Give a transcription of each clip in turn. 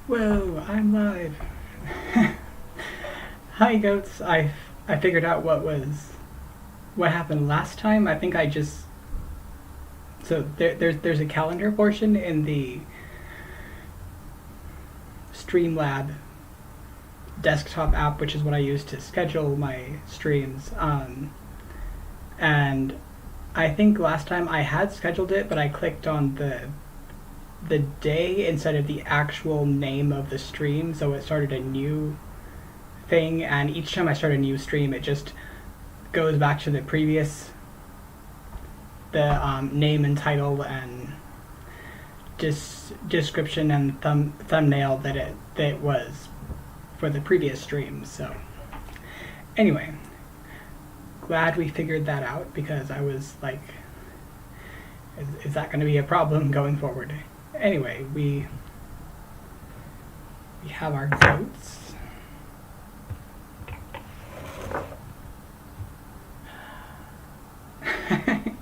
Whoa, I'm live. Hi goats. I figured out what happened last time. I think I just there's a calendar portion in the Streamlab desktop app, which is what I use to schedule my streams. And I think last time I had scheduled it, but I clicked on the day instead of the actual name of the stream, so it started a new thing, and each time I start a new stream it just goes back to the previous name and title and description and thumbnail that it was for the previous stream. So anyway, glad we figured that out, because I was like, is that going to be a problem going forward? Anyway, we have our goats.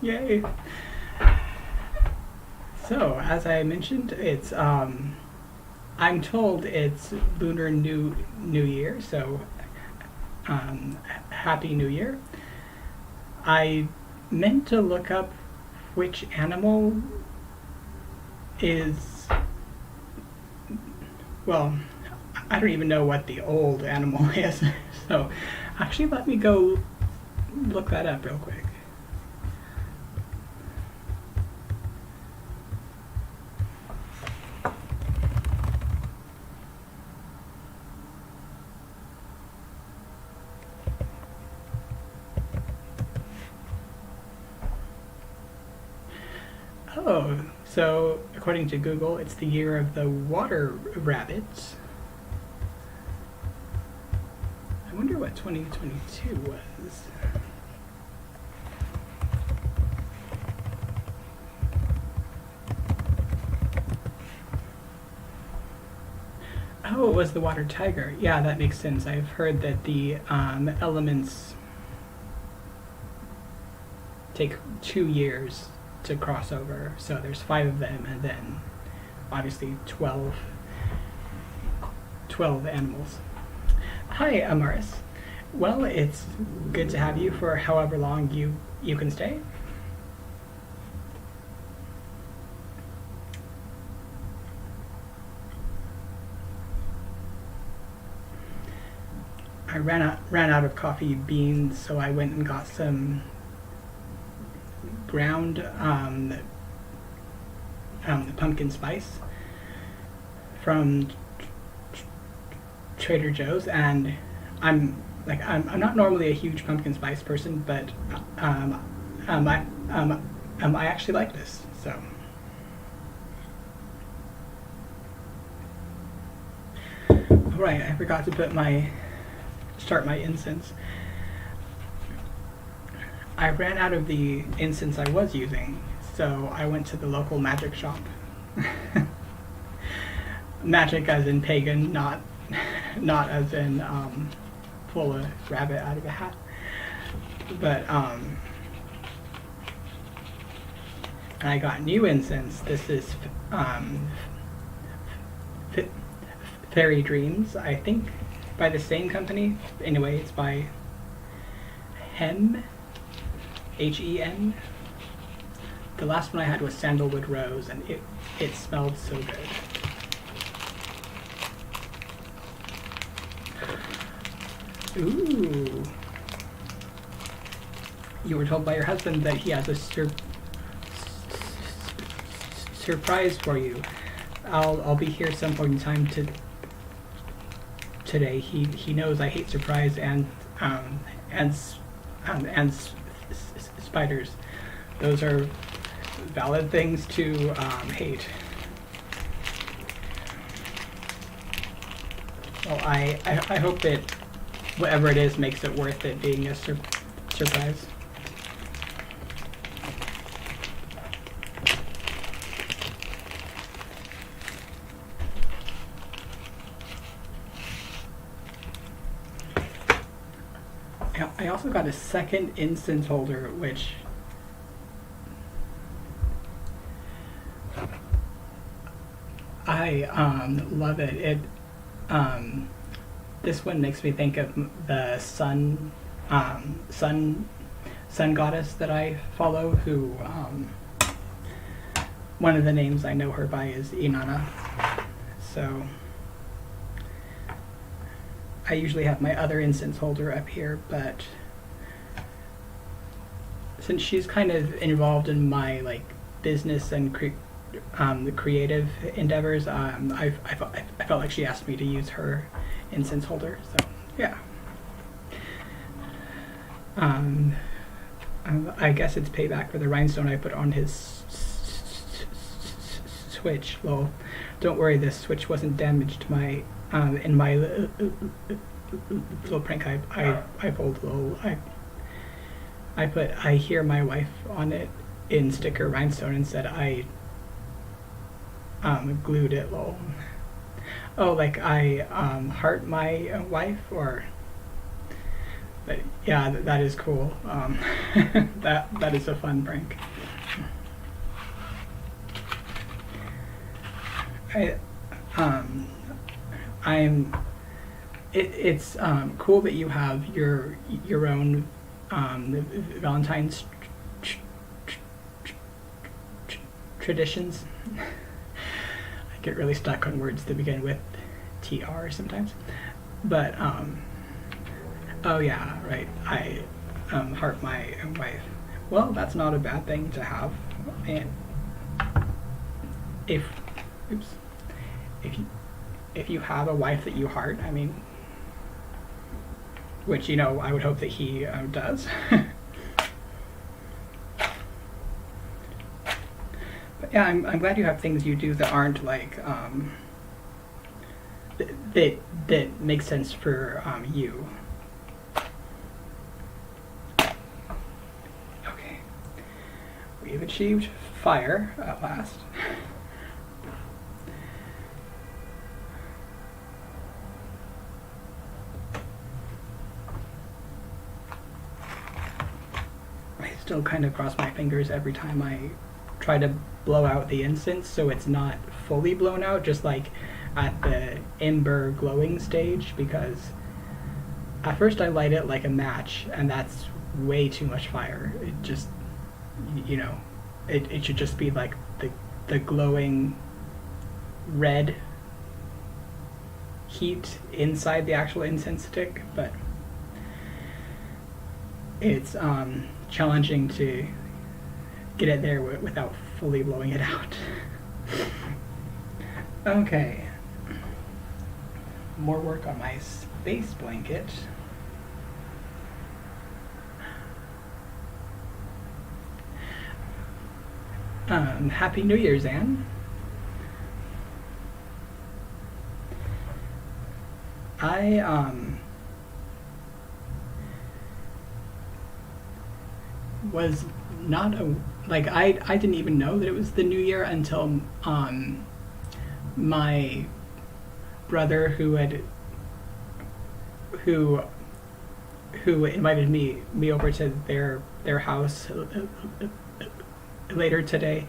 Yay! So, as I mentioned, it's I'm told it's Lunar New Year, so Happy New Year. I meant to look up which animal is, well, I don't even know what the old animal is, so actually let me go look that up real quick. Oh, so according to Google, it's the year of the water rabbits. I wonder what 2022 was. Oh, it was the water tiger. Yeah, that makes sense. I've heard that the elements take 2 years to cross over, so there's 5 of them, and then obviously 12 animals. Hi, Amaris. Well, it's good to have you for however long you can stay. I ran out of coffee beans, so I went and got some ground the pumpkin spice from Trader Joe's, and I'm not normally a huge pumpkin spice person, but I actually like this. So right, I forgot to start my incense. I ran out of the incense I was using, so I went to the local magic shop. Magic as in pagan, not as in pull a rabbit out of a hat. But and I got new incense. This is Fairy Dreams, I think, by the same company. Anyway, it's by Hem. H-E-N. The last one I had was Sandalwood Rose, and it smelled so good. Ooh. You were told by your husband that he has a surprise for you. I'll be here some point in time today. He knows I hate surprise and spiders. Those are valid things to hate. Well, I hope that whatever it is makes it worth it being a surprise. I also got a second incense holder, which I love it. This one makes me think of the sun goddess that I follow, who one of the names I know her by is Inanna. So I usually have my other incense holder up here, but since she's kind of involved in my like business and the creative endeavors, I felt like she asked me to use her incense holder. So yeah. I guess it's payback for the rhinestone I put on his switch. Well, don't worry, this switch wasn't damaged. My in my little prank I pulled I put "I hear my wife" on it in sticker rhinestone and said I glued it. Lol. Oh, like I heart my wife, or. But yeah, that is cool. That is a fun prank. It's cool that you have your own Valentine's traditions. I get really stuck on words that begin with TR sometimes, but oh yeah, right. I heart my wife. Well, that's not a bad thing to have, and if you have a wife that you heart, I mean, which I would hope that he does. But yeah, I'm glad you have things you do that aren't like that make sense for you. We've achieved fire at last. I still kind of cross my fingers every time I try to blow out the incense so it's not fully blown out, just like at the ember glowing stage, because at first I light it like a match and that's way too much fire. It just it should just be like the glowing red heat inside the actual incense stick, but it's challenging to get it there without fully blowing it out. Okay, more work on my space blanket. Happy New Year's, Anne. I was not I didn't even know that it was the new year until my brother who invited me over to their house later today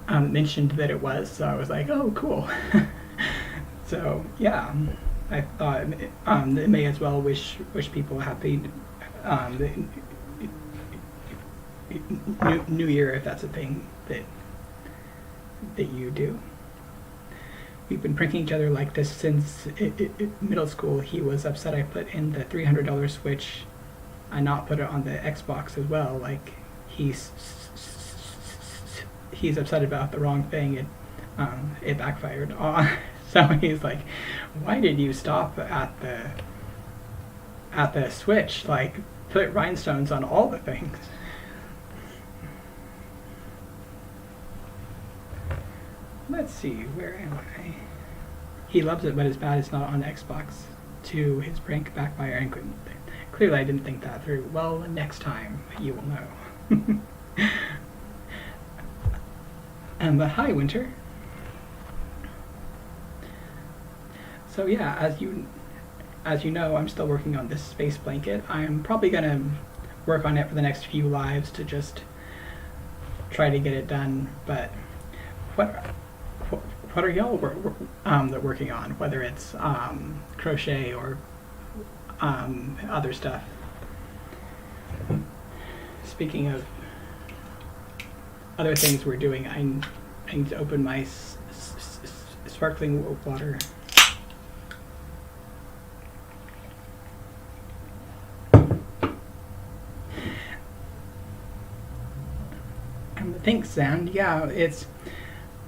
mentioned that it was, so I was like, oh cool. So yeah, I thought it may as well wish people a happy New Year, if that's a thing that you do. We've been pranking each other like this since middle school. He was upset I put in the $300 Switch and not put it on the Xbox as well. Like he's upset about the wrong thing. It backfired. So he's like, why did you stop at the Switch? Like, put rhinestones on all the things. Let's see, where am I? He loves it, but it's bad it's not on Xbox. To his prank backfire, and clearly I didn't think that through. Well, next time you will know. But hi, Winter. So yeah, as you know, I'm still working on this space blanket. I'm probably gonna work on it for the next few lives to just try to get it done. But what are y'all working on? Whether it's crochet or other stuff. Speaking of other things we're doing, I need to open my sparkling water. Thanks, Zan. Yeah,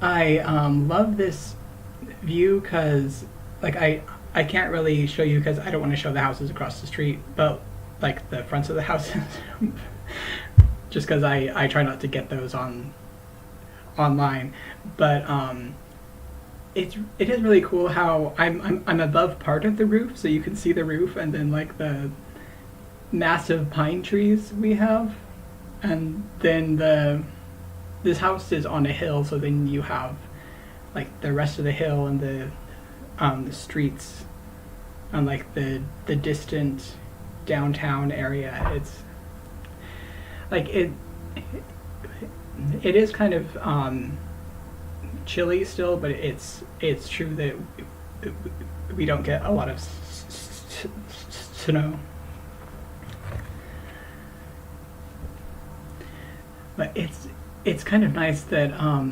I love this view because, like, I can't really show you because I don't want to show the houses across the street, but like the fronts of the houses, just because I try not to get those online. But it is really cool how I'm above part of the roof, so you can see the roof, and then like the massive pine trees we have, and then this house is on a hill, so then you have like the rest of the hill and the streets and like the distant downtown area. It's like it is kind of chilly still, but it's true that we don't get a lot of snow. But it's kind of nice that a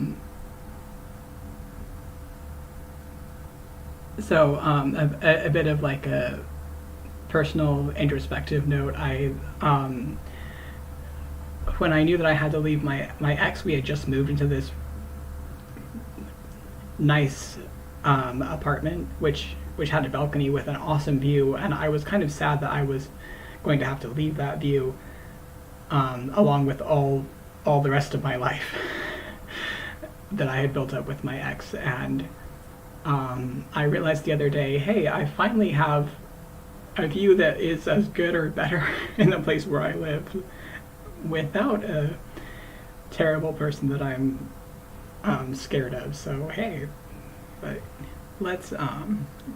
bit of like a personal introspective note. When I knew that I had to leave my ex, we had just moved into this nice apartment which had a balcony with an awesome view, and I was kind of sad that I was going to have to leave that view along with all the rest of my life that I had built up with my ex. And I realized the other day, hey, I finally have a view that is as good or better in the place where I live without a terrible person that I'm scared of. So hey, but let's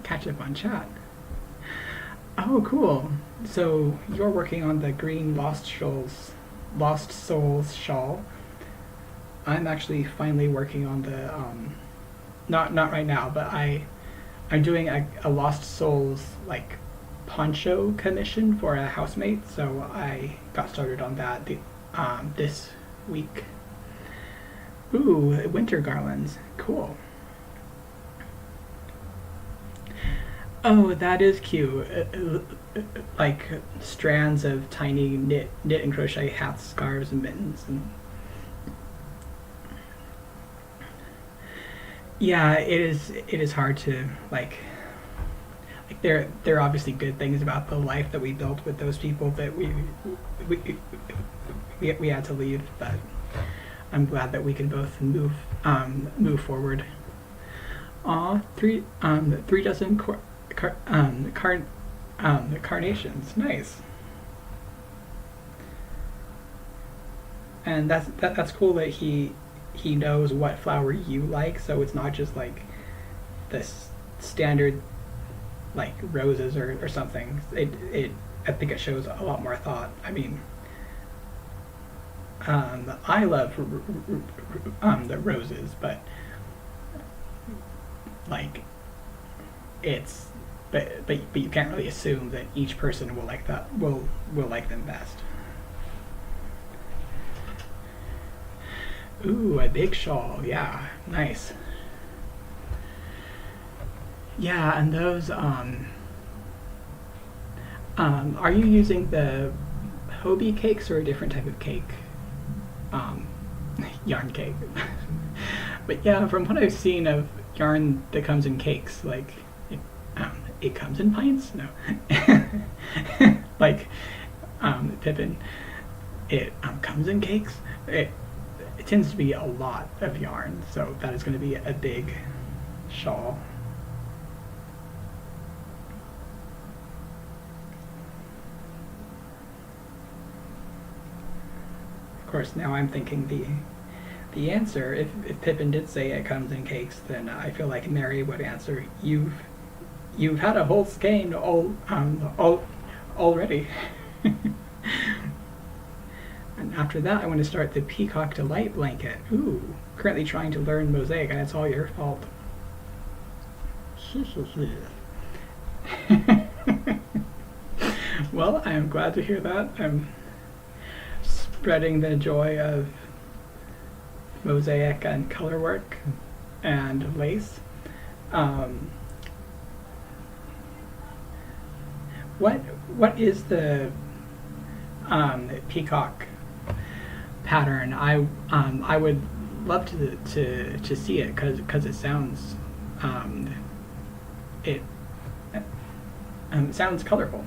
catch up on chat. Oh, cool. So you're working on the green Lost Souls shawl. I'm actually finally working on the not right now, but I'm doing a Lost Souls like poncho commission for a housemate, so I got started on that this week. Ooh, winter garlands, cool. Oh, that is cute. Like strands of tiny knit and crochet hats, scarves, and mittens. And yeah, it is hard to like there are obviously good things about the life that we built with those people that we had to leave, but I'm glad that we can both move forward. Aw, 3 dozen carnations, nice. And that's cool that he knows what flower you like, so it's not just like this standard like roses or something. I think it shows a lot more thought. I mean, I love the roses, but like it's but you can't really assume that each person will like that will like them best. Ooh, a big shawl, yeah, nice. Yeah, and those are you using the Hobie cakes or a different type of cake? Yarn cake. But yeah, from what I've seen of yarn that comes in cakes, like it comes in pints? No. Like Pippin, it comes in cakes. It tends to be a lot of yarn, so that is going to be a big shawl. Of course, now I'm thinking the answer. If Pippin did say it comes in cakes, then I feel like Mary would answer, You've had a whole skein already. And after that, I want to start the Peacock Delight blanket. Ooh, currently trying to learn Mosaic, and it's all your fault. Well, I am glad to hear that. I'm spreading the joy of mosaic and color work and lace. Um, what is the peacock pattern? I would love to see it because it sounds it sounds colorful.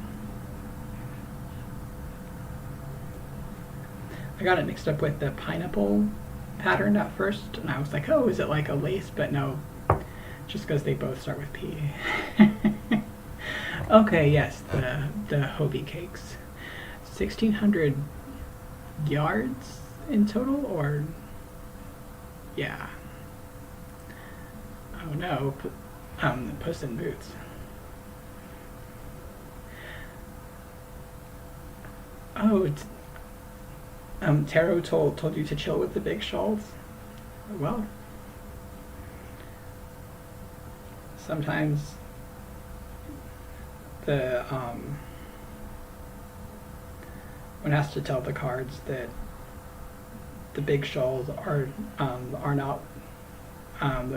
I got it mixed up with the pineapple pattern at first, and I was like, oh, is it like a lace? But no, just because they both start with P. Okay, yes, the Hobie cakes. 1,600 yards in total, or yeah. Oh no, Puss in Boots. Oh, it's, Taro told you to chill with the big shawls. Well, sometimes the one has to tell the cards that the big shawls are not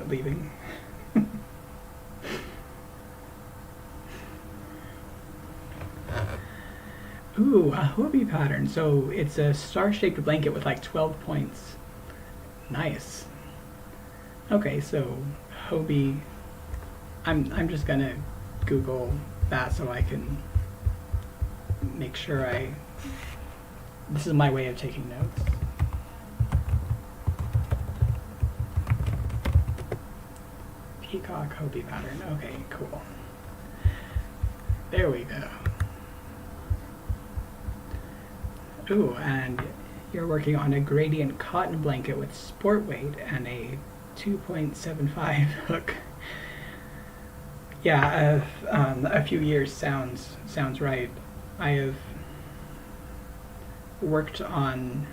leaving. Ooh, a Hobie pattern. So it's a star-shaped blanket with like 12 points. Nice. Okay, so Hobie. I'm just gonna Google that so I can make sure this is my way of taking notes. Peacock Hobie pattern. Okay, cool. There we go. Ooh, and you're working on a gradient cotton blanket with sport weight and a 2.75 hook. Yeah, a few years sounds right. I have worked on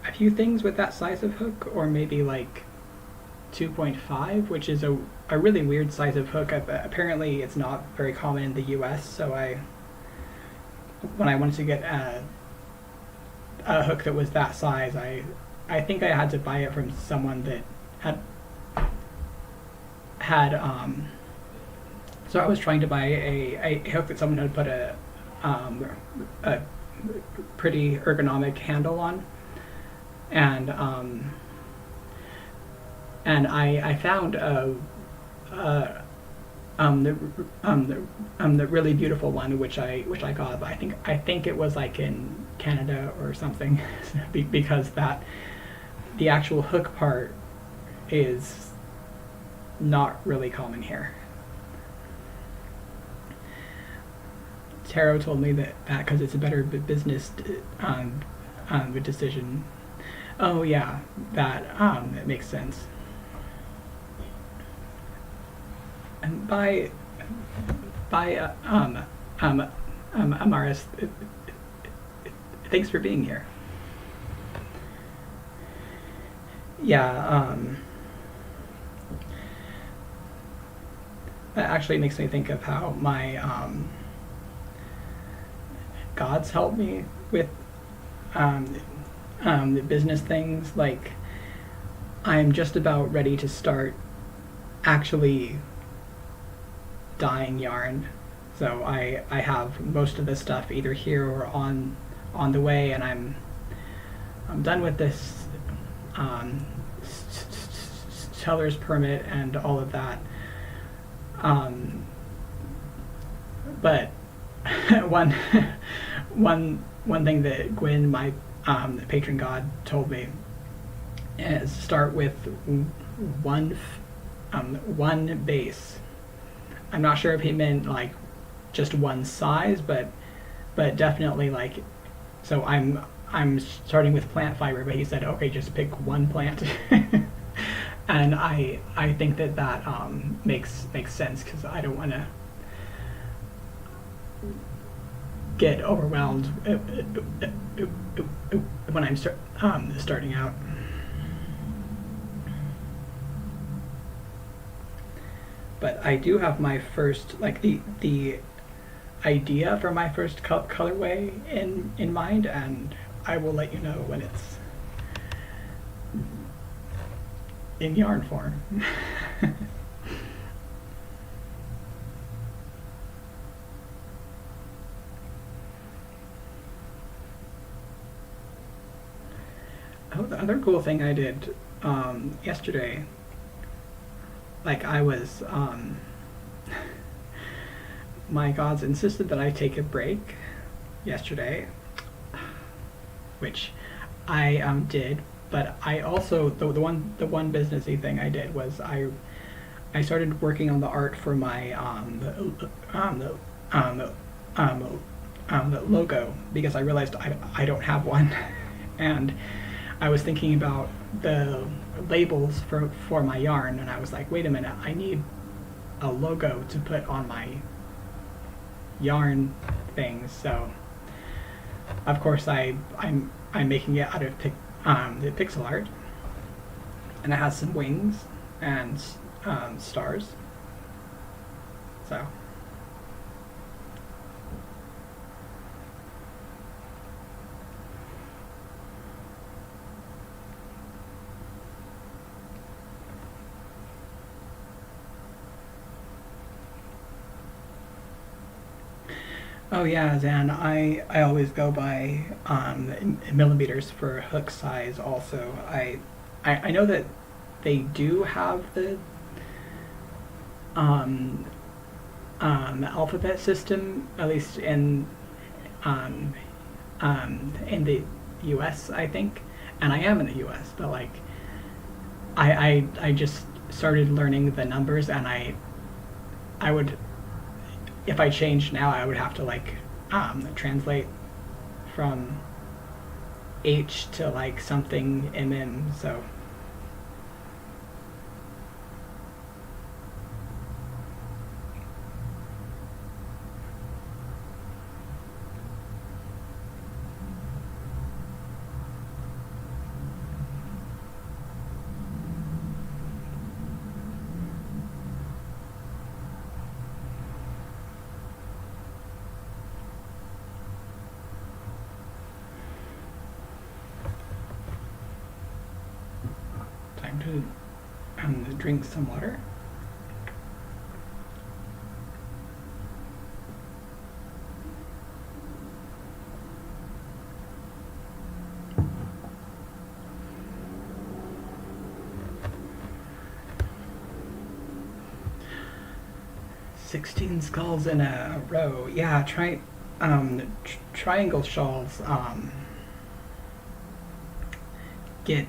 a few things with that size of hook, or maybe like 2.5, which is a really weird size of hook. Apparently it's not very common in the US, so when I wanted to get a hook that was that size, I think I had to buy it from someone that had so I was trying to buy a hook that someone had put a pretty ergonomic handle on, and I found the really beautiful one, which I got. But I think it was like in Canada or something, because the actual hook part is not really common here. Taro told me that because it's a better business decision. Oh yeah, that makes sense. And by Amaris, thanks for being here. Yeah, that actually makes me think of how my gods help me with the business things. Like, I'm just about ready to start actually dyeing yarn, so I have most of the stuff either here or on the way, and I'm done with this seller's permit and all of that. But one thing that Gwyn, my patron god, told me is start with one base. I'm not sure if he meant like just one size, but definitely like, so I'm starting with plant fiber, but he said, okay, just pick one plant. And I think that makes sense, because I don't want to get overwhelmed when I'm starting out. but I do have my first, like, the idea for my first colorway in mind, and I will let you know when it's in yarn form. Oh, the other cool thing I did yesterday, like I was, my gods insisted that I take a break yesterday, which I did. But I also the one businessy thing I did was I started working on the art for my the logo, because I realized I don't have one, and I was thinking about the labels for my yarn, and I was like, wait a minute, I need a logo to put on my yarn things. So of course I'm making it out of the pixel art, and it has some wings and stars. So oh yeah, Zan, I always go by millimeters for hook size also. I know that they do have the um, alphabet system, at least um, in the US, I think. And I am in the US, but like I just started learning the numbers, and I would, if I changed now, I would have to like translate from H to like something so time to drink some water. "16 skulls in a row." Yeah, triangle shawls get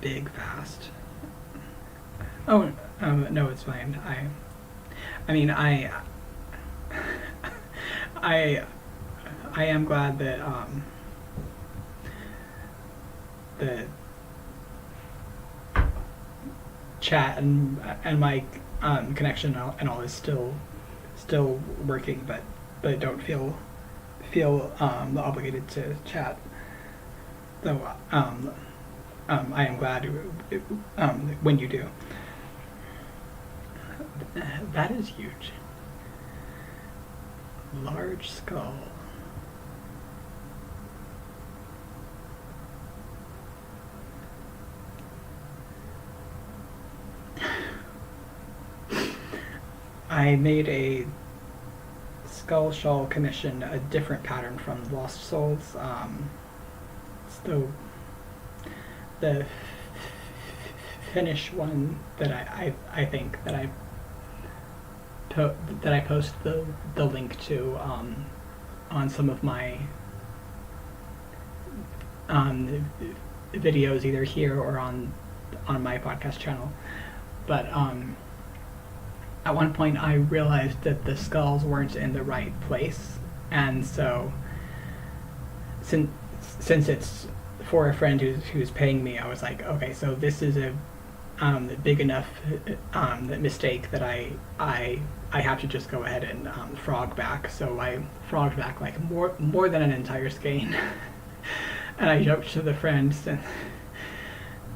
big fast. Oh, no, it's fine. I mean, I I am glad that the chat and my connection and all is still working, but don't feel obligated to chat. Though I am glad when you do. That is huge. Large skull. I made a skull shawl commission, a different pattern from Lost Souls. It's the Finnish one that I think that I post the link to on some of my videos, either here or on my podcast channel. But at one point I realized that the skulls weren't in the right place, and so since it's for a friend who's paying me, I was like, okay, so this is a big enough mistake that I have to just go ahead and frog back. So I frogged back like more than an entire skein, and I joked to the friend,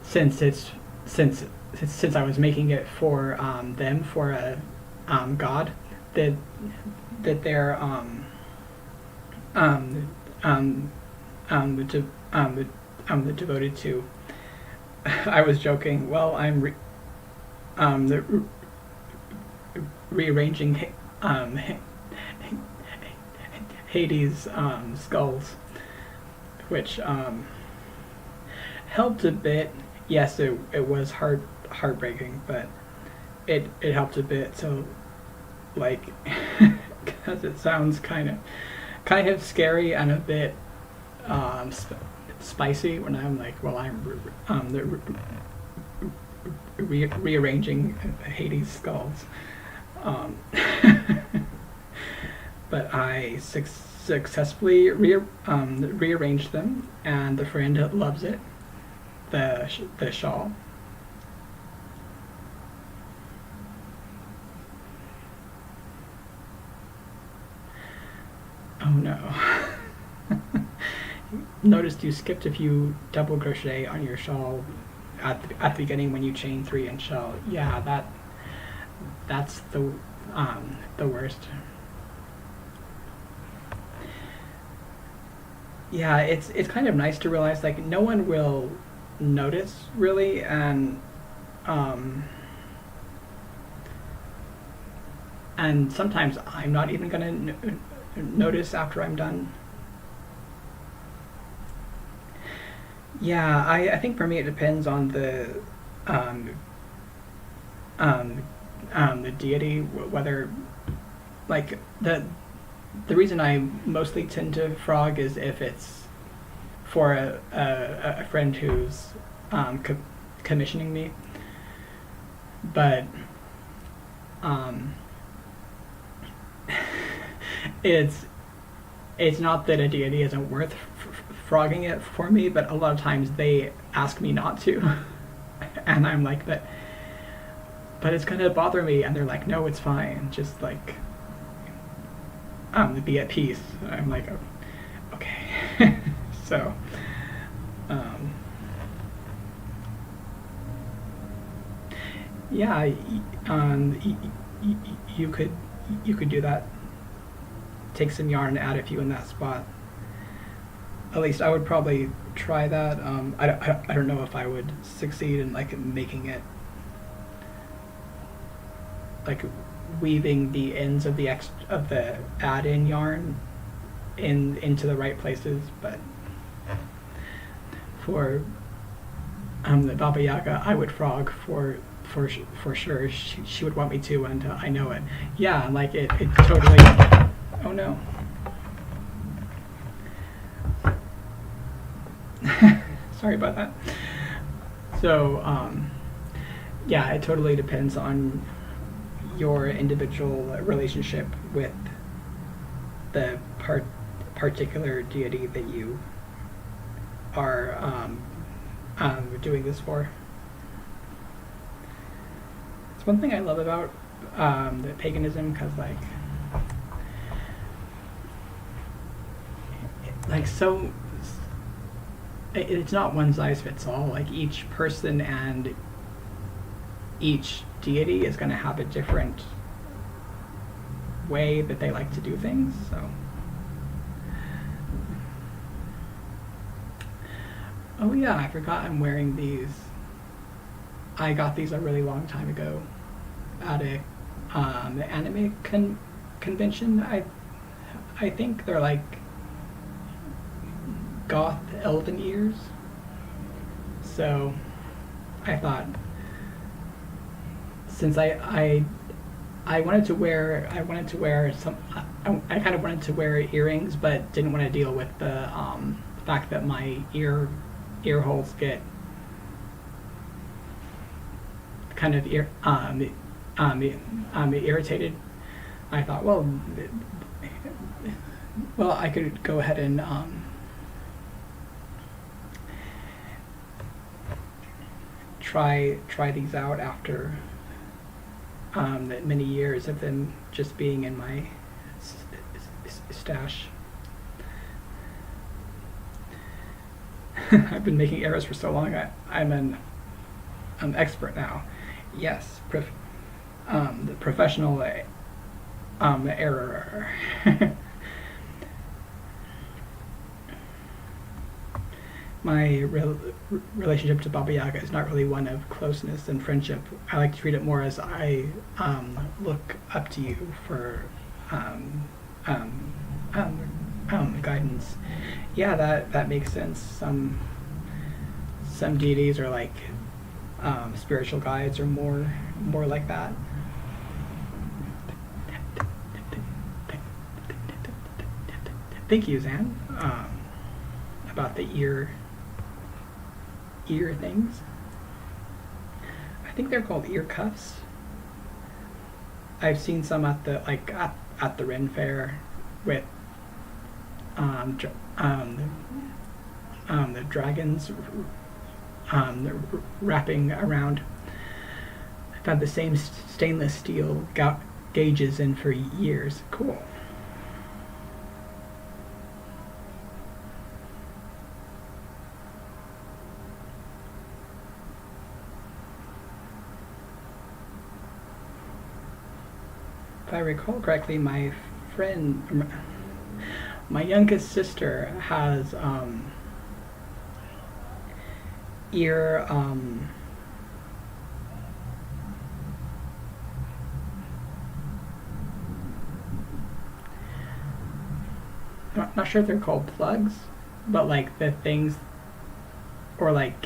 since I was making it for them for god that they're um, um, de- devoted to. I was joking. Well, I'm rearranging um, Hades' skulls, which helped a bit. Yes, it was heartbreaking, but it helped a bit. So like, because it sounds kind of scary and a bit spicy when I'm like, well, I'm rearranging Hades' skulls. Um, but I successfully rearranged them, and the friend loves it. The shawl. Oh no. Noticed you skipped a few double crochet on your shawl at the beginning when you chain 3 and shawl. Yeah, that's the worst. Yeah, it's kind of nice to realize like no one will notice really, um, and sometimes I'm not even gonna notice after I'm done. Yeah, I think for me it depends on um, um, the deity, whether like the reason I mostly tend to frog is if it's for a friend who's commissioning me, but um, it's not that a deity isn't worth frogging it for me, but a lot of times they ask me not to, and I'm like, but it's gonna bother me, and they're like, no, it's fine, just like be at peace. I'm like, oh, okay. So um, yeah, you could do that. Take some yarn, add a few in that spot. At least I would probably try that. I don't know if I would succeed in like making it like weaving the ends of the add-in yarn into the right places, but for the Baba Yaga, I would frog for sure. She would want me to, and I know it. Yeah, like it totally. Oh no. Sorry about that. So yeah, it totally depends on your individual relationship with the particular deity that you are doing this for. It's one thing I love about the paganism, because so it's not one size fits all. Like each person and each deity is going to have a different way that they like to do things. So, oh yeah, I forgot I'm wearing these. I got these a really long time ago at a anime convention. I think they're like goth elven ears. So I thought, since I wanted to wear some, I kind of wanted to wear earrings, but didn't want to deal with the fact that my ear holes get kind of irritated. I thought, well, I could go ahead and try these out after many years of them just being in my stash. I've been making arrows for so long. I'm an expert now. Yes, the professional error. My relationship to Baba Yaga is not really one of closeness and friendship. I like to treat it more as I look up to you for guidance. Yeah, that makes sense. Some deities are like spiritual guides, or more like that. Thank you, Zan, about the ear things. I think they're called ear cuffs. I've seen some at the at the Ren Fair with the dragons wrapping around. I've had the same stainless steel gauges in for years. Cool. If I recall correctly, my youngest sister has ear not sure if they're called plugs, but like the things, or like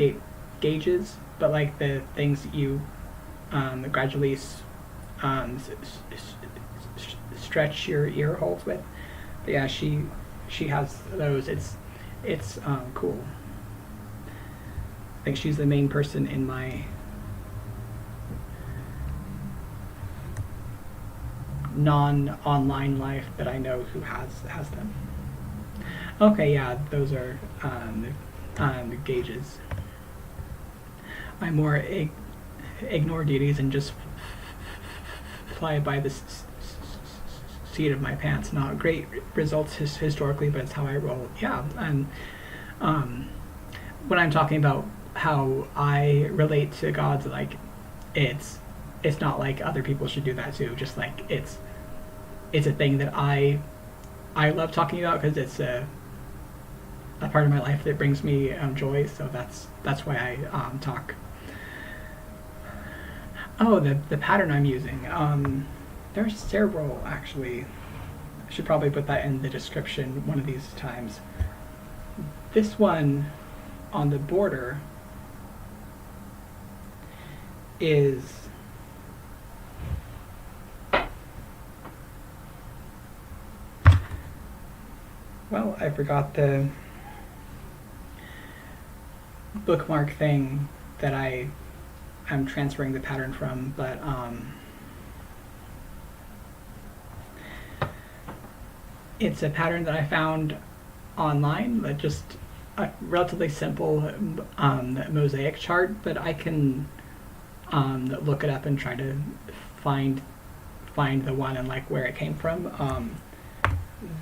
gauges, but like the things that you gradually stretch your ear holes with. But yeah, she has those. It's cool. I think she's the main person in my non-online life that I know who has them. Okay, yeah, those are the gauges. I more ignore deities and just fly by the seat of my pants. Not great results historically, but it's how I roll. Yeah, and when I'm talking about how I relate to gods, like it's not like other people should do that too. Just like it's a thing that I love talking about, because it's a part of my life that brings me joy. So that's why I talk. Oh, the pattern I'm using. There's several, actually. I should probably put that in the description one of these times. This one on the border is well, I forgot the bookmark thing that I'm transferring the pattern from, but it's a pattern that I found online, that just a relatively simple mosaic chart, but I can look it up and try to find the one and like where it came from.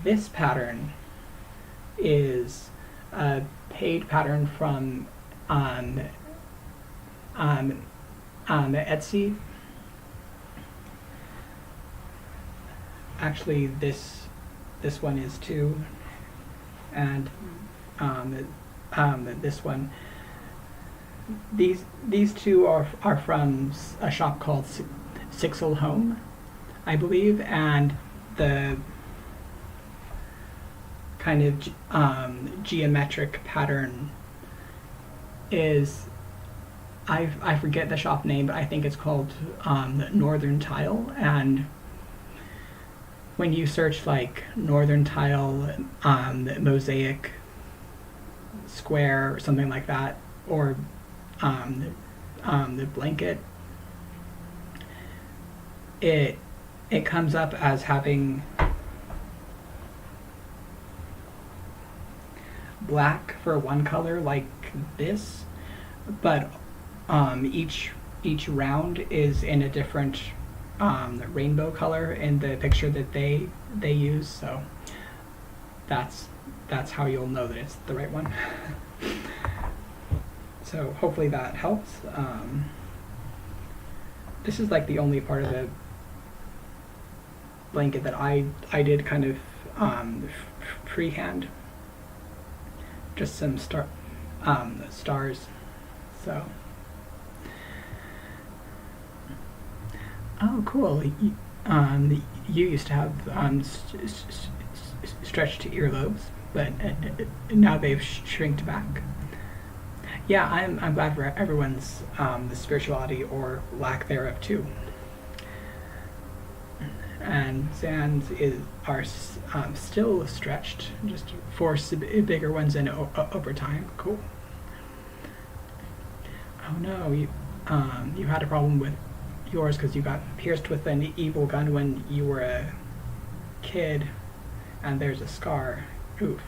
This pattern is a paid pattern from Etsy. Actually, this one is too, and this one. These two are from a shop called Sixel Home, I believe, and the kind of geometric pattern is, I forget the shop name, but I think it's called Northern Tile. And when you search like Northern Tile mosaic square or something like that, or the blanket, it comes up as having black for one color like this, but each round is in a different rainbow color in the picture that they use. So that's how you'll know that it's the right one. So hopefully that helps. this is like the only part of the blanket that I did kind of freehand. Just some stars. So. Oh, cool. You used to have stretched earlobes, but now they've shrinked back. Yeah, I'm glad for everyone's the spirituality or lack thereof too. And Zan's are still stretched, just force bigger ones in over time. Cool. Oh no, you had a problem with yours because you got pierced with an evil gun when you were a kid, and there's a scar. Oof.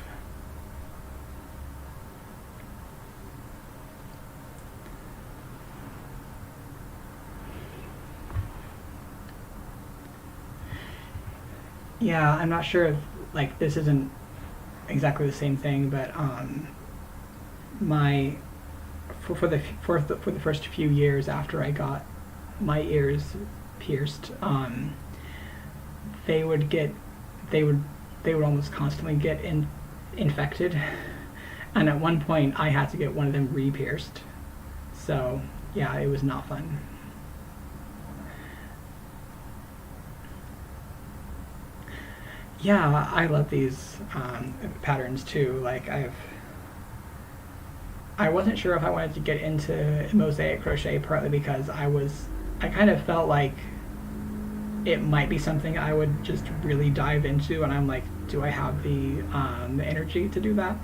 Yeah, I'm not sure if like this isn't exactly the same thing, but my for the first few years after I got my ears pierced, they would almost constantly get infected, and at one point I had to get one of them re-pierced. So yeah, it was not fun. Yeah, I love these patterns too. Like I wasn't sure if I wanted to get into mosaic crochet, partly because I kind of felt like it might be something I would just really dive into, and I'm like, do I have the energy to do that?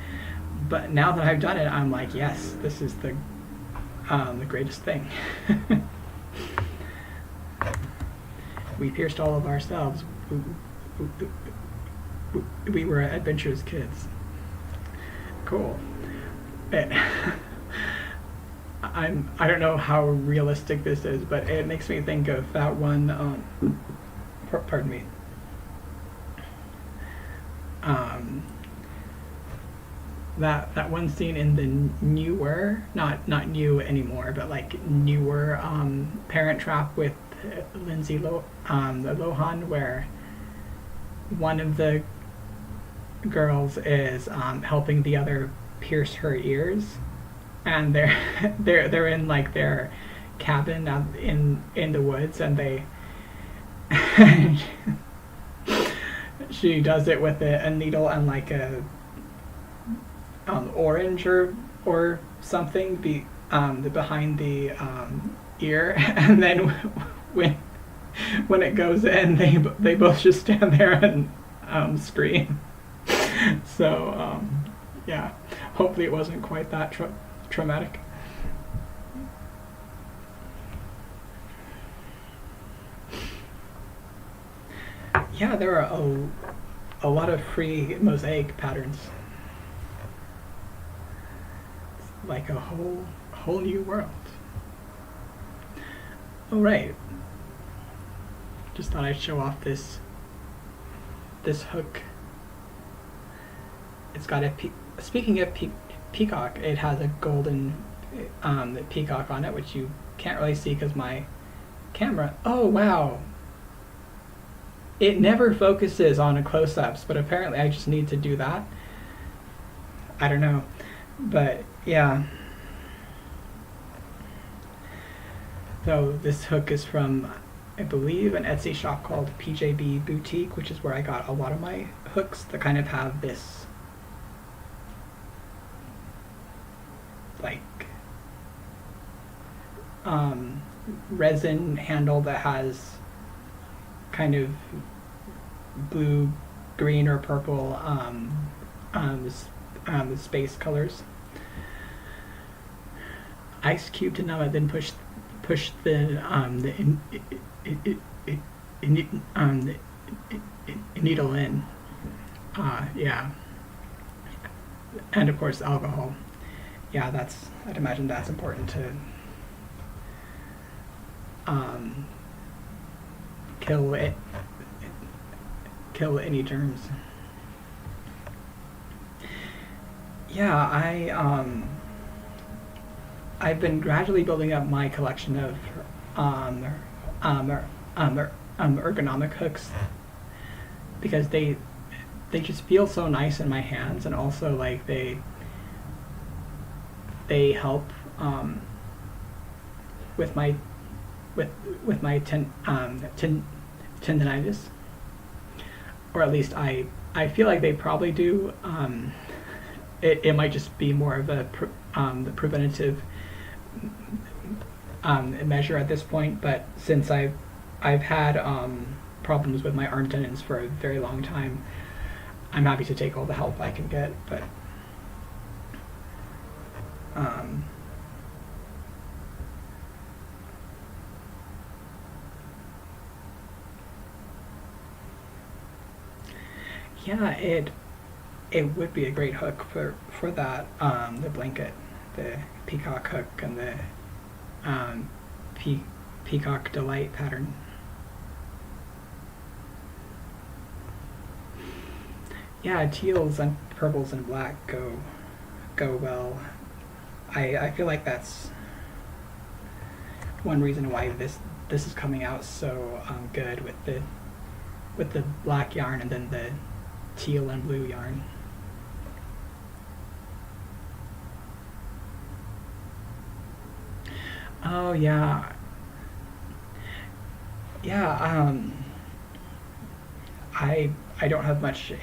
But now that I've done it, I'm like, yes, this is the greatest thing. We pierced all of ourselves. We were adventurous kids. Cool. I don't know how realistic this is, but it makes me think of that one. Pardon me. That one scene in the newer, not new anymore, but like newer Parent Trap with Lindsay Lohan, where one of the girls is helping the other pierce her ears, and they're in like their cabin out in the woods, and they she does it with a needle and like a orange or something behind the ear, and then when it goes in, they both just stand there and scream. So yeah, hopefully it wasn't quite that traumatic. Yeah, there are a lot of free mosaic patterns. It's like a whole new world. Oh right, just thought I'd show off this hook. It's got speaking of peacock, it has a golden peacock on it, which you can't really see because my camera. Oh wow! It never focuses on close-ups, but apparently I just need to do that. I don't know, but yeah. So this hook is from, I believe, an Etsy shop called PJB Boutique, which is where I got a lot of my hooks that kind of have this like resin handle that has kind of blue, green, or purple space colors. Ice cube to numb it, then push the needle in. Yeah, and of course alcohol. Yeah, I'd imagine that's important to kill any germs. Yeah, I've been gradually building up my collection of ergonomic hooks because they just feel so nice in my hands, and also like they help with my tendinitis, or at least I feel like they probably do. It might just be more of a the preventative measure at this point, but since I've had problems with my arm tendons for a very long time, I'm happy to take all the help I can get. But yeah, it would be a great hook for that, the blanket, the peacock hook, and the peacock delight pattern. Yeah, teals and purples and black go well. I feel like that's one reason why this is coming out so good with the black yarn and then the teal and blue yarn. Oh yeah. Yeah, I don't have much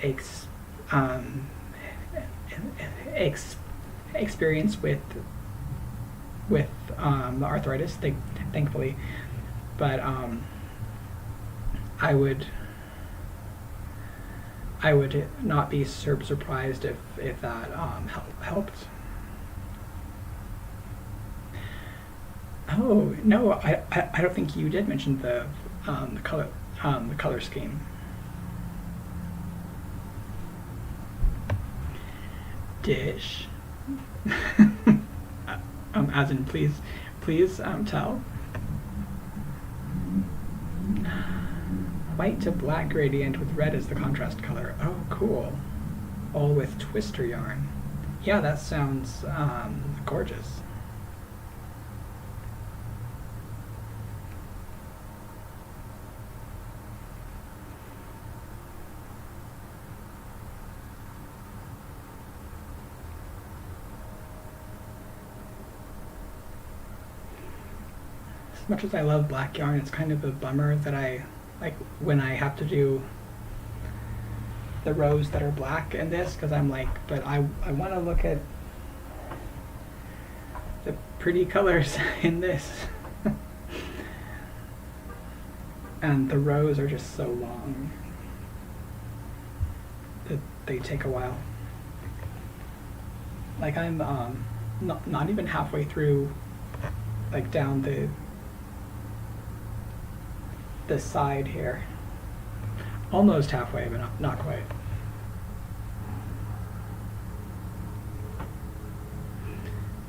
experience with the arthritis, thankfully, but I would not be surprised if that helped. Oh no, I don't think you did mention the color scheme. Dish. As in please tell. White to black gradient with red as the contrast color. Oh, cool. All with twister yarn. Yeah, that sounds gorgeous. As much as I love black yarn, it's kind of a bummer that I like when I have to do the rows that are black in this, because I'm like, but I want to look at the pretty colors in this. And the rows are just so long that they take a while. Like I'm not even halfway through, like down the side here. Almost halfway, but not quite.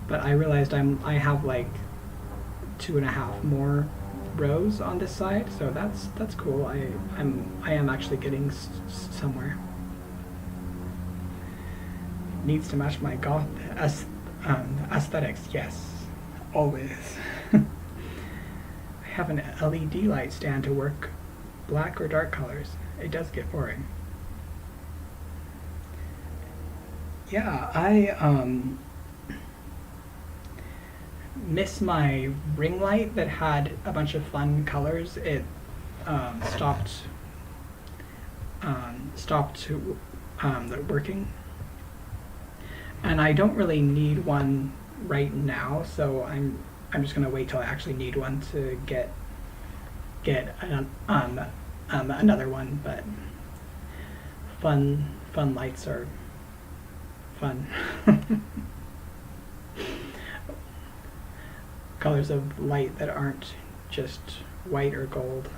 But I realized I have like 2.5 more rows on this side, so that's cool. I am actually getting somewhere. Needs to match my goth aesthetics. Yes, always. I have an LED light stand to work black or dark colors. It does get boring. Yeah, I miss my ring light that had a bunch of fun colors. It stopped working, and I don't really need one right now, so I'm just gonna wait till I actually need one to get another one. But fun lights are fun. Colors of light that aren't just white or gold.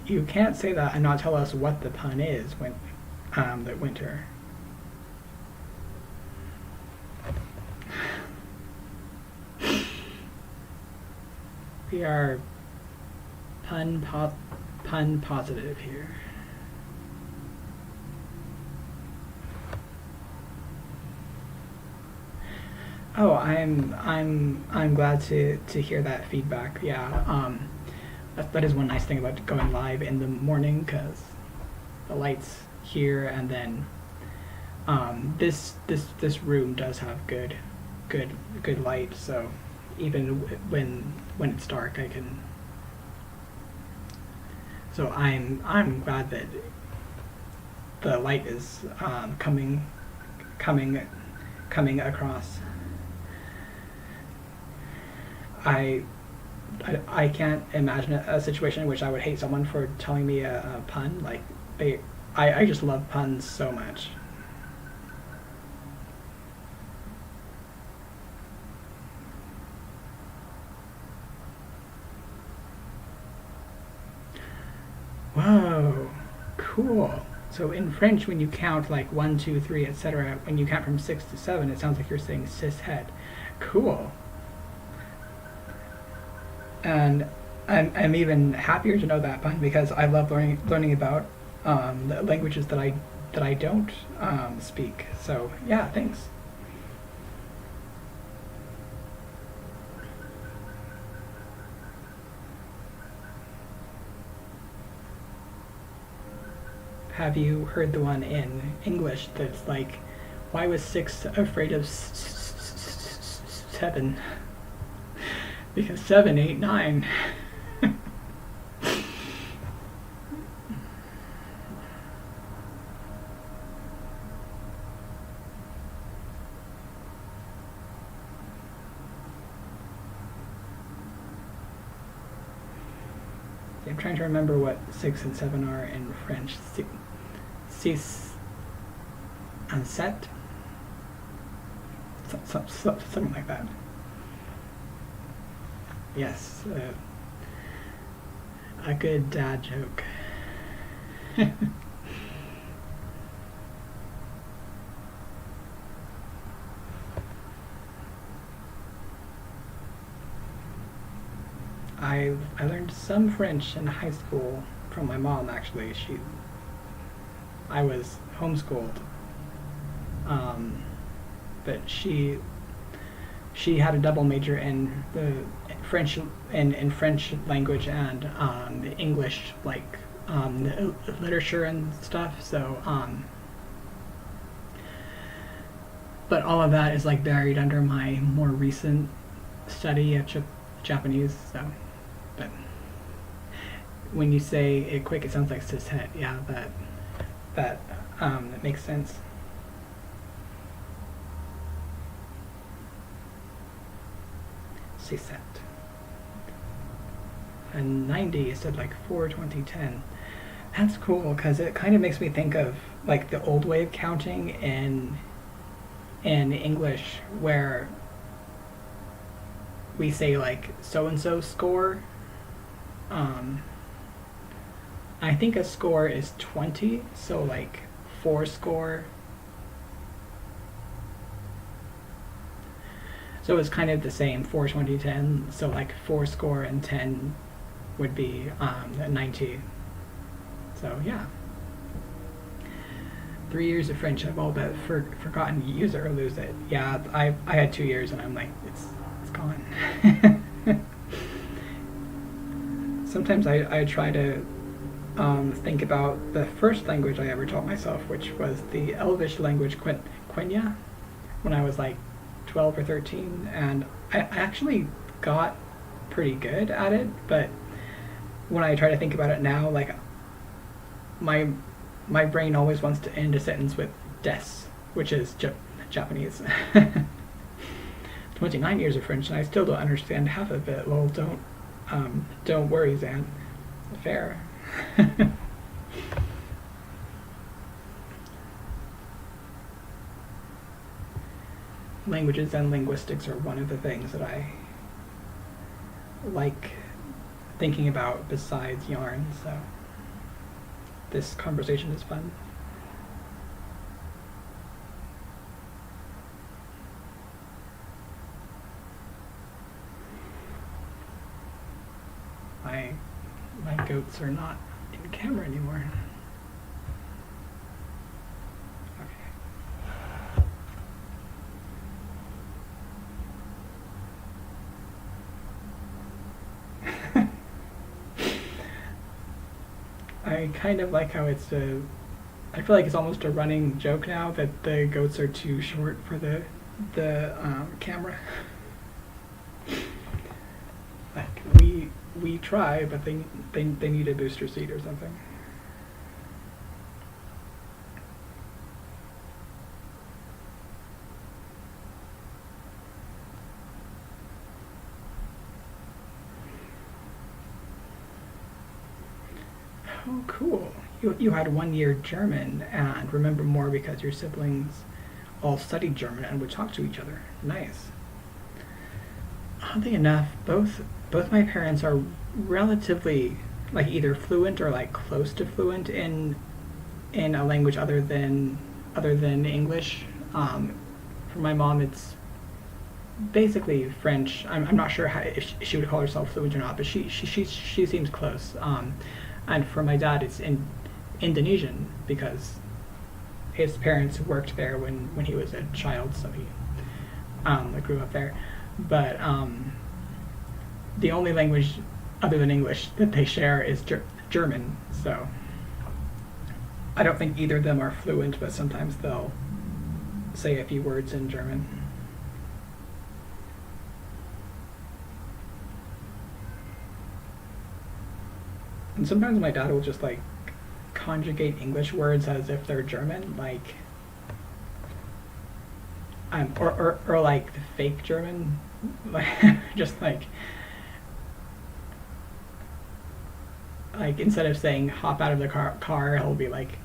You can't say that and not tell us what the pun is when that winter. We are pun positive here. Oh, I'm glad to hear that feedback. Yeah, that is one nice thing about going live in the morning because the lights here, and then this room does have good light. So even when it's dark, I can. So I'm glad that the light is coming across. I can't imagine a situation in which I would hate someone for telling me a pun. Like I just love puns so much. Whoa, cool. So in French, when you count like 1, 2, 3, etc., when you count from 6 to 7, it sounds like you're saying cis het. Cool. And I'm even happier to know that pun because I love learning about the languages that I don't speak. So yeah, thanks. Have you heard the one in English that's like, why was 6 afraid of 7? Because 7, 8, 9. I'm trying to remember what 6 and 7 are in French. Six and sept? Something like that. Yes, a good dad joke. I learned some French in high school from my mom. Actually, I was homeschooled, but she had a double major in the French in French language and English, like literature and stuff. So, but all of that is like buried under my more recent study of Japanese. So, but when you say it quick, it sounds like cis het. Yeah, that makes sense. Cis het. And 90 said like 42010. That's cool because it kind of makes me think of like the old way of counting in English where we say like so and so score. I think a score is 20, so like 4 score. So it's kind of the same, 4, 20, 10. So like 4 score and 10 would be 90. So yeah. 3 years of French, I've all but forgotten use it or lose it. Yeah, I had 2 years and I'm like, it's gone. Sometimes I try to think about the first language I ever taught myself, which was the Elvish language Quenya, when I was like 12 or 13, and I actually got pretty good at it, but when I try to think about it now, like my brain always wants to end a sentence with des, which is Japanese. 29 years of French, and I still don't understand half of it. Well, don't worry, Zan. Fair. Languages and linguistics are one of the things that I like thinking about besides yarn, so this conversation is fun. My goats are not in camera anymore. Okay. I kind of like how it's a. I feel like it's almost a running joke now that the goats are too short for the camera. Like we try, but they need a booster seat or something. Oh, cool. You had 1 year German and remember more because your siblings all studied German and would talk to each other. Nice. Oddly enough, both my parents are relatively like either fluent or like close to fluent in a language other than English. For my mom, it's basically French. I'm not sure if she would call herself fluent or not, but she seems close. And for my dad, it's in Indonesian because his parents worked there when he was a child, so he grew up there. But the only language other than English that they share is German. So I don't think either of them are fluent, but sometimes they'll say a few words in German. And sometimes my dad will just like conjugate English words as if they're German, like or like the fake German, like just like instead of saying hop out of the car, he'll be like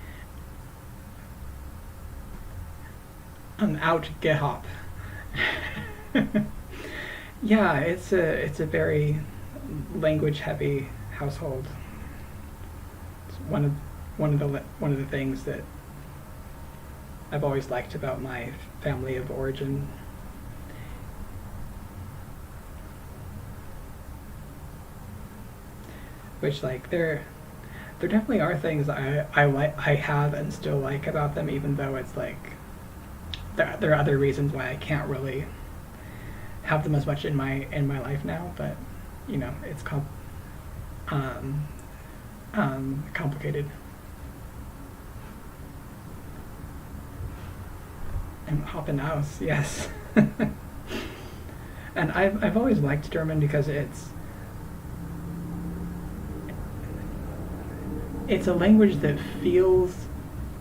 I'm out, get hop. Yeah, it's a very language heavy household. It's one of the things that I've always liked about my family of origin. Which like there definitely are things I have and still like about them, even though it's like there are other reasons why I can't really have them as much in my life now. But you know, it's complicated. And hopping house, yes. And I've always liked German because it's a language that feels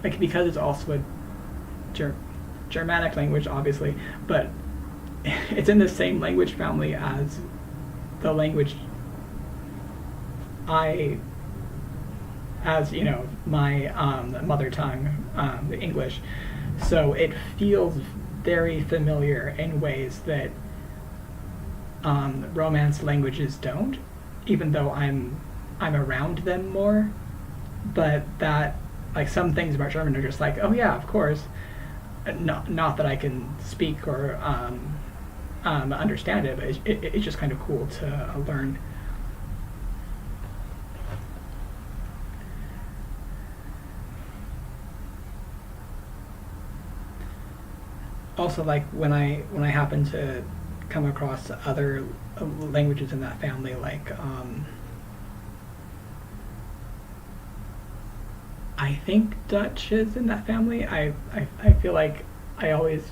like, because it's also a Germanic language, obviously, but it's in the same language family as the language as you know, my mother tongue, the English. So it feels very familiar in ways that Romance languages don't, even though I'm around them more. But that, like, some things about German are just like, oh yeah, of course. Not that I can speak or understand it, but it's just kind of cool to learn. Also, like when I happen to come across other languages in that family, like I think Dutch is in that family. I feel like I always,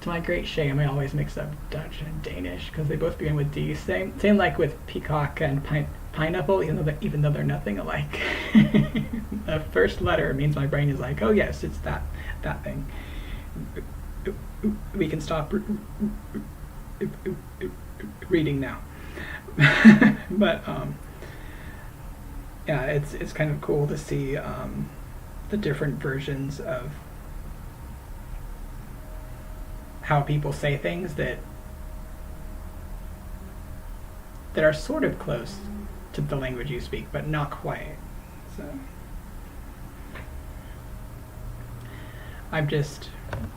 to my great shame, I always mix up Dutch and Danish because they both begin with D. Same like with peacock and pineapple, even though they're nothing alike. The first letter means my brain is like, oh yes, it's that thing. We can stop reading now. But yeah, it's kind of cool to see the different versions of how people say things that are sort of close to the language you speak, but not quite.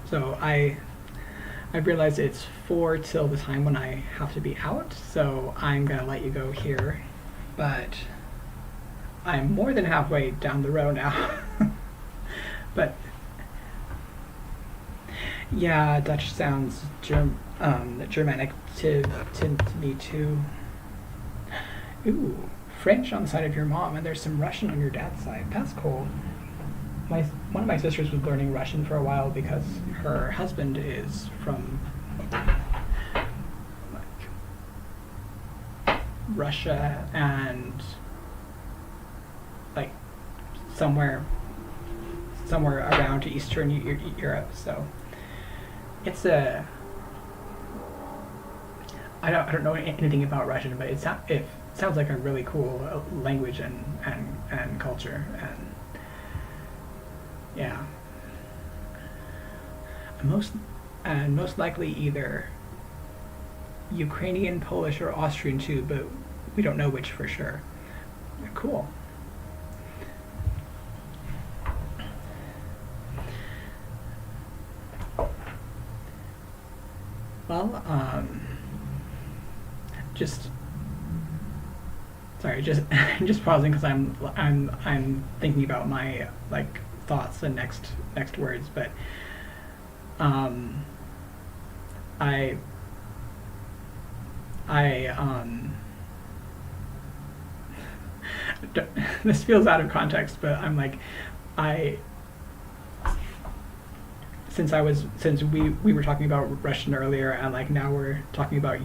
So I've realized it's 4 till the time when I have to be out, so I'm gonna let you go here, but I'm more than halfway down the road now. But yeah, Dutch sounds Germanic to me too. Ooh, French on the side of your mom, and there's some Russian on your dad's side. That's cool. One of my sisters was learning Russian for a while because her husband is from like Russia and like somewhere around Eastern Europe. So it's a I don't know anything about Russian, but it sounds like a really cool language and culture, and yeah, most likely either Ukrainian, Polish, or Austrian too, but we don't know which for sure. Cool. Well, just just pausing because I'm thinking about my like thoughts and next words, but I this feels out of context, but I'm like since we were talking about Russian earlier, and like now we're talking about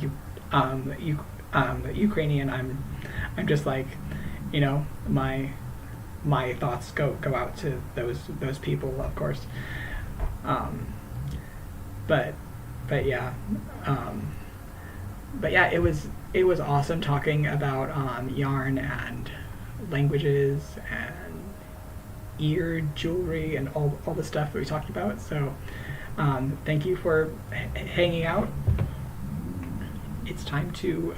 Ukrainian. I'm just like, you know, my thoughts go out to those people, of course. But yeah, it was awesome talking about yarn and languages and ear jewelry and all the stuff that we talked about. So thank you for hanging out. It's time to